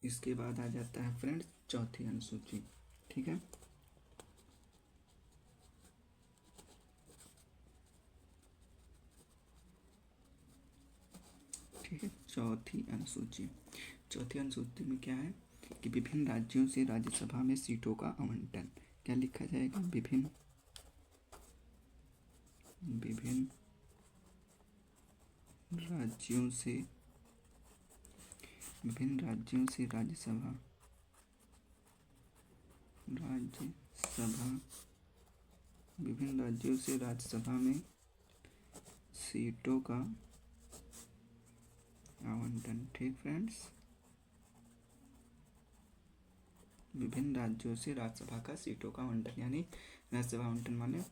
इसके बाद आ जाता है फ्रेंड्स चौथी अनुसूची। ठीक है, ठीक है, चौथी अनुसूची। चौथी अनुसूची में क्या है कि विभिन्न राज्यों से राज्यसभा में सीटों का आवंटन। क्या लिखा जाएगा? विभिन्न राज्यों से राज्यसभा विभिन्न राज्यों से राज्यसभा में सीटों का आवंटन। ठीक फ्रेंड्स, विभिन्न राज्यों से राज्यसभा का सीटों का आवंटन, यानी राज्यसभा आवंटन माने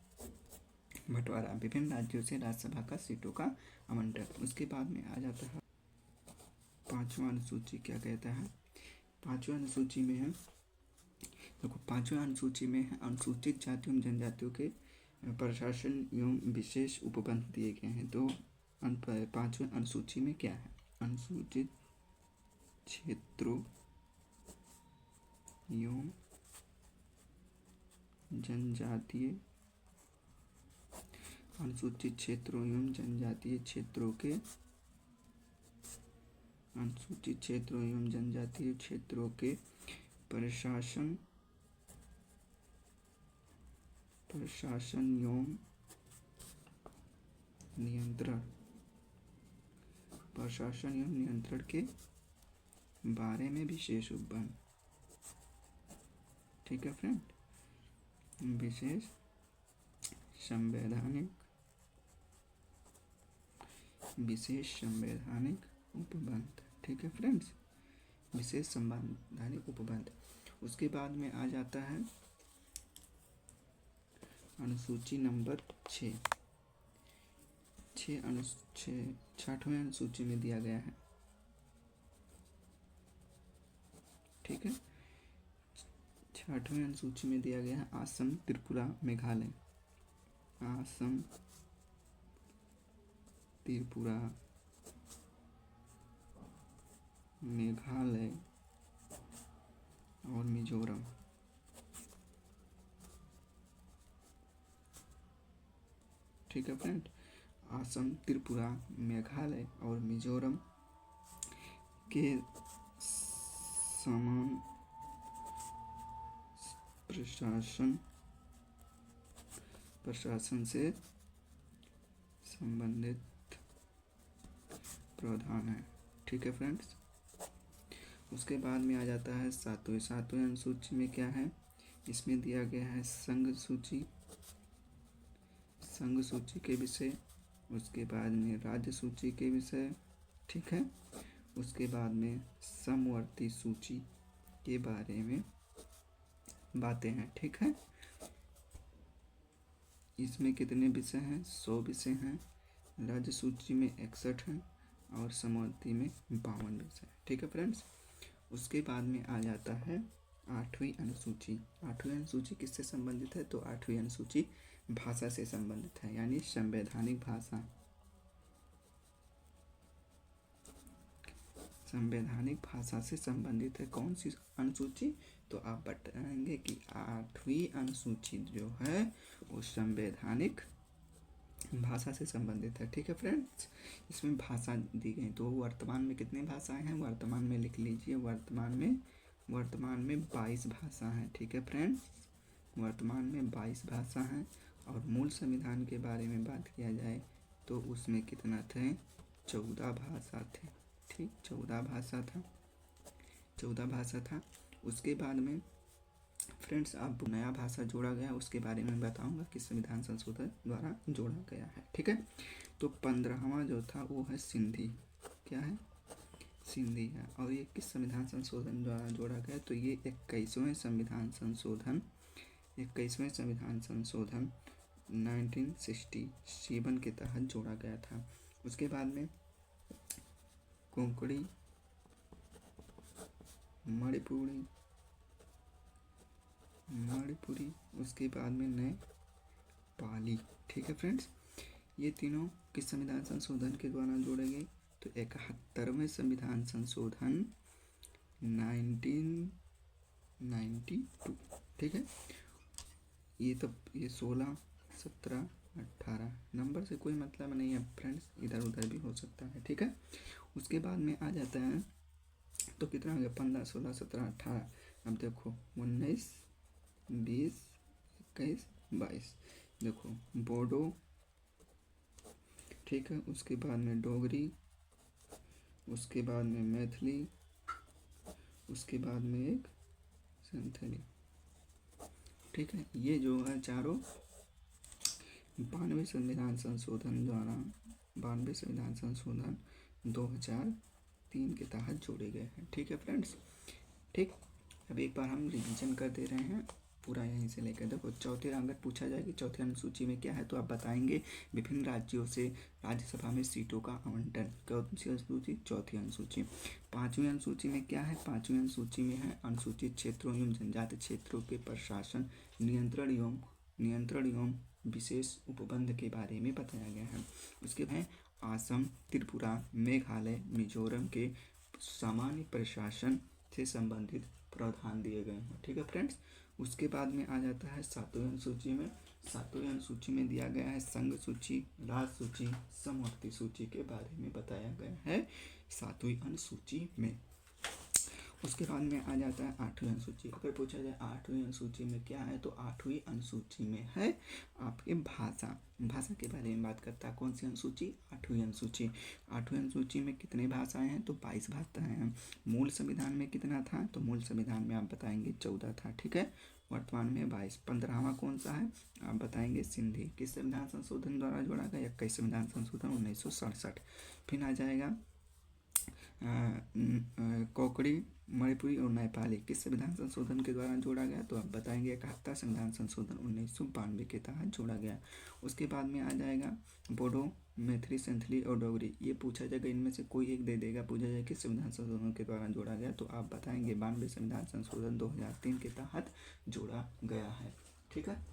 बंटवारा। विभिन्न राज्यों से राज्यसभा का सीटों का आवंटन। उसके बाद में आ जाता है पांचवा अनुसूची। क्या कहता है? पांचवा अनुसूची में है, देखो पांचवा अनुसूची में है अनुसूचित जातियों एवं जनजातियों के प्रशासन एवं विशेष उपबंध दिए गए हैं। तो पांचवा अनुसूची में क्या है? अनुसूचित क्षेत्रों एवं जनजातीय अनुसूचित क्षेत्रों एवं जनजातीय क्षेत्रों के अनुसूचित क्षेत्रों एवं जनजातीय क्षेत्रों के प्रशासन एवं नियंत्रण के बारे में विशेष उपबंध। ठीक है फ्रेंड, विशेष संवैधानिक उपबंध। ठीक है फ्रेंड्स, विशेष संवैधानिक उपबंध। उसके बाद में आ जाता है अनुसूची नंबर 6। छठवें अनुसूची में दिया गया है। ठीक है, छठवें अनुसूची में दिया गया है असम, त्रिपुरा, मेघालय। असम, त्रिपुरा, मेघालय और मिजोरम। ठीक है फ्रेंड, असम, त्रिपुरा, मेघालय और मिजोरम के समान प्रशासन से संबंधित प्रावधान है। ठीक है फ्रेंड्स, उसके बाद में आ जाता है सातवें अनुसूची में क्या है? इसमें दिया गया है संघ सूची के विषय। उसके बाद में राज्य सूची के विषय। ठीक है, उसके बाद में समवर्ती सूची के बारे में बातें हैं। ठीक है, इसमें कितने विषय हैं? 100 विषय हैं। राज्य सूची में 61 हैं और समवर्ती में 52 विषय। ठीक है फ्रेंड्स, उसके बाद में आ जाता है आठवीं अनुसूची। आठवीं अनुसूची किससे संबंधित है? तो आठवीं अनुसूची भाषा से संबंधित है, यानी संवैधानिक भाषा। संवैधानिक भाषा से संबंधित है। कौन सी अनुसूची? तो आप बताएंगे कि आठवीं अनुसूची जो है वो संवैधानिक भाषा से संबंधित है। ठीक है फ्रेंड्स, इसमें भाषा दी गई। तो वर्तमान में कितनी भाषाएं हैं? वर्तमान में लिख लीजिए, वर्तमान में 22 भाषा हैं। ठीक है फ्रेंड्स, वर्तमान में 22 भाषा हैं। और मूल संविधान के बारे में बात किया जाए तो उसमें कितना थे? 14 भाषा थे। ठीक, 14 भाषा था। उसके बाद में फ्रेंड्स अब नया भाषा जोड़ा गया, उसके बारे में बताऊंगा कि संविधान संशोधन द्वारा जोड़ा गया है। ठीक है, तो 15वां जो था वो है सिंधी। क्या है? सिंधी है। और ये किस संविधान संशोधन द्वारा जोड़ा गया? तो ये 21वें संविधान संशोधन 1967 के तहत जोड़ा गया था। उसके बाद में कोंकणी, मणिपुरी, उसके बाद में नेपाली। ठीक है फ्रेंड्स, ये तीनों किस संविधान संशोधन के द्वारा जोड़े गए? तो 71वें संविधान संशोधन 1992, ठीक है। ये 16, 17, 18 नंबर से कोई मतलब नहीं है फ्रेंड्स, इधर उधर भी हो सकता है, ठीक है। उसके बाद में आ जाता है तो कितना हो गया, 15, 16, 17, 18। अब देखो 19, 20, 21, 22, देखो बोडो, ठीक है। उसके बाद में डोगरी, उसके बाद में मैथिली, उसके बाद में एक संथाली, ठीक है। ये जो है चारों 92 संविधान संशोधन द्वारा 92 संविधान संशोधन 2003 के तहत जोड़े गए हैं, ठीक है फ्रेंड्स। ठीक, अब एक बार हम रिवीजन कर दे रहे हैं पूरा यहीं से लेकर। देखो चौथे अगर पूछा जाए कि चौथे अनुसूची में क्या है, तो आप बताएंगे विभिन्न राज्यों से राज्यसभा में सीटों का आवंटन। कौन सी अनुसूची, चौथी अनुसूची। पांचवी अनुसूची में क्या है, पांचवी अनुसूची में है अनुसूचित क्षेत्रों एवं जनजाति क्षेत्रों के प्रशासन, नियंत्रण एवं विशेष उपबंध के बारे में बताया गया है। उसके बाद असम, त्रिपुरा, मेघालय, मिजोरम के सामान्य प्रशासन से संबंधित प्रावधान दिए गए हैं, ठीक है फ्रेंड्स। उसके बाद में आ जाता है सातवीं अनुसूची में। सातवीं अनुसूची में दिया गया है संघ सूची, राज्य सूची, समवर्ती सूची के बारे में बताया गया है सातवीं अनुसूची में। उसके बाद में आ जाता है आठवीं अनुसूची। अगर पूछा जाए आठवीं अनुसूची में क्या है, तो आठवीं अनुसूची में है आपके भाषा के बारे में बात करता है। कौन सी अनुसूची, आठवीं अनुसूची। आठवीं अनुसूची में कितने भाषाएं हैं, तो 22 भाषाएं हैं। मूल संविधान में कितना था, तो मूल संविधान में आप बताएंगे 14 था, ठीक है। वर्तमान में 22। 15वां कौन सा है, आप बताएंगे सिंधी। किस संविधान संशोधन द्वारा जोड़ा गया, 21 संविधान संशोधन 1967। फिर आ जाएगा कोंकणी, मणिपुरी और नेपाली किस संविधान संशोधन के द्वारा जोड़ा गया, तो आप बताएंगे 71 संविधान संशोधन 1992 के तहत जोड़ा गया। उसके बाद में आ जाएगा बोडो, मैथिली, संथली और डोगरी। ये पूछा जाएगा, इनमें से कोई एक दे देगा। पूछा जाएगा किस संविधान संशोधन के द्वारा जोड़ा गया, तो आप बताएंगे 92 संविधान संशोधन 2003 के तहत जोड़ा गया है, ठीक है।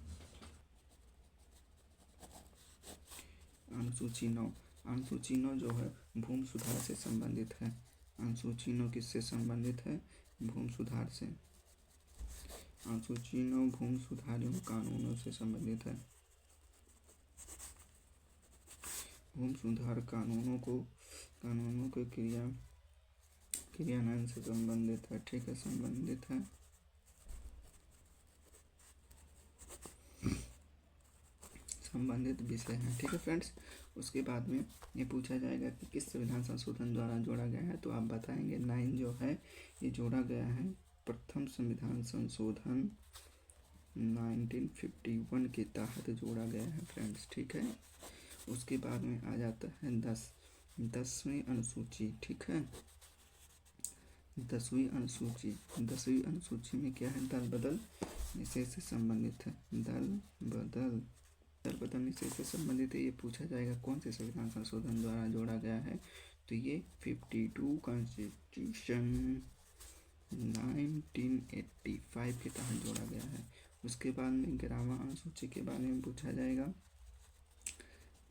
अनुसूची 9। अनुसूची 9 जो है भूमि सुधार से संबंधित है। अनुसूची 9 किससे संबंधित है, भूमि सुधार से। अनुसूची 9 भूमि सुधार एवं कानूनों से संबंधित है। भूमि सुधार कानूनों के क्रियान्वयन से संबंधित है, ठीक है, संबंधित है। संबंधित विषय है, ठीक है फ्रेंड्स। उसके बाद में ये पूछा जाएगा कि किस संविधान संशोधन द्वारा जोड़ा गया है, तो आप बताएंगे 9 जो है ये जोड़ा गया है प्रथम संविधान संशोधन 1951 के तहत जोड़ा गया है फ्रेंड्स, ठीक है। उसके बाद में आ जाता है 10वीं अनुसूची, ठीक है। 10वीं अनुसूची में क्या है, दल बदल निषेध से संबंधित है। दल बदल निषेध से संबंधित है। ये पूछा जाएगा कौन से संविधान संशोधन द्वारा जोड़ा गया है, तो ये 52 कॉन्स्टिट्यूशन 1985 के तहत जोड़ा गया है। उसके बाद में 11वां अनुसूची के बारे में पूछा जाएगा,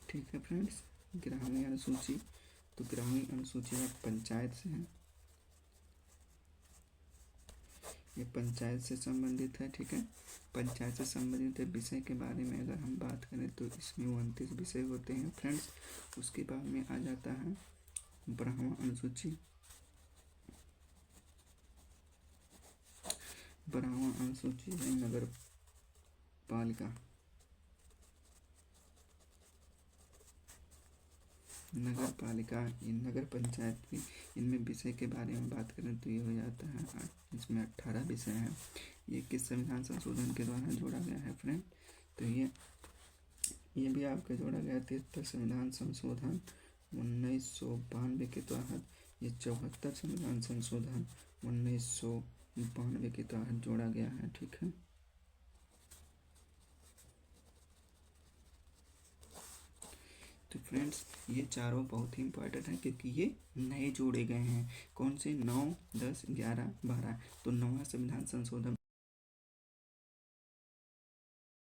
ठीक है फ्रेंड्स। 11वीं अनुसूची, तो 11वीं अनुसूची में पंचायत से है, ये पंचायत से संबंधित है, ठीक है। पंचायत से संबंधित विषय के बारे में अगर हम बात करें तो इसमें 29 विषय होते हैं फ्रेंड्स। उसके बाद में आ जाता है 12वां अनुसूची। 12वां अनुसूची है नगर पालिका, ये नगर पंचायत भी, इनमें विषय के बारे में बात करें तो ये हो जाता है, इसमें 18 विषय हैं। ये किस संविधान संशोधन के द्वारा जोड़ा गया है फ्रेंड, तो ये भी आपका जोड़ा गया 73 संविधान संशोधन 1992 के तहत। ये 74 संविधान संशोधन 1992 के तहत जोड़ा गया है, ठीक है। तो फ्रेंड्स ये चारों बहुत ही इंपॉर्टेंट है क्योंकि ये नए जोड़े गए हैं। कौन से, 9, 10, 11, 12। तो 9वां संविधान संशोधन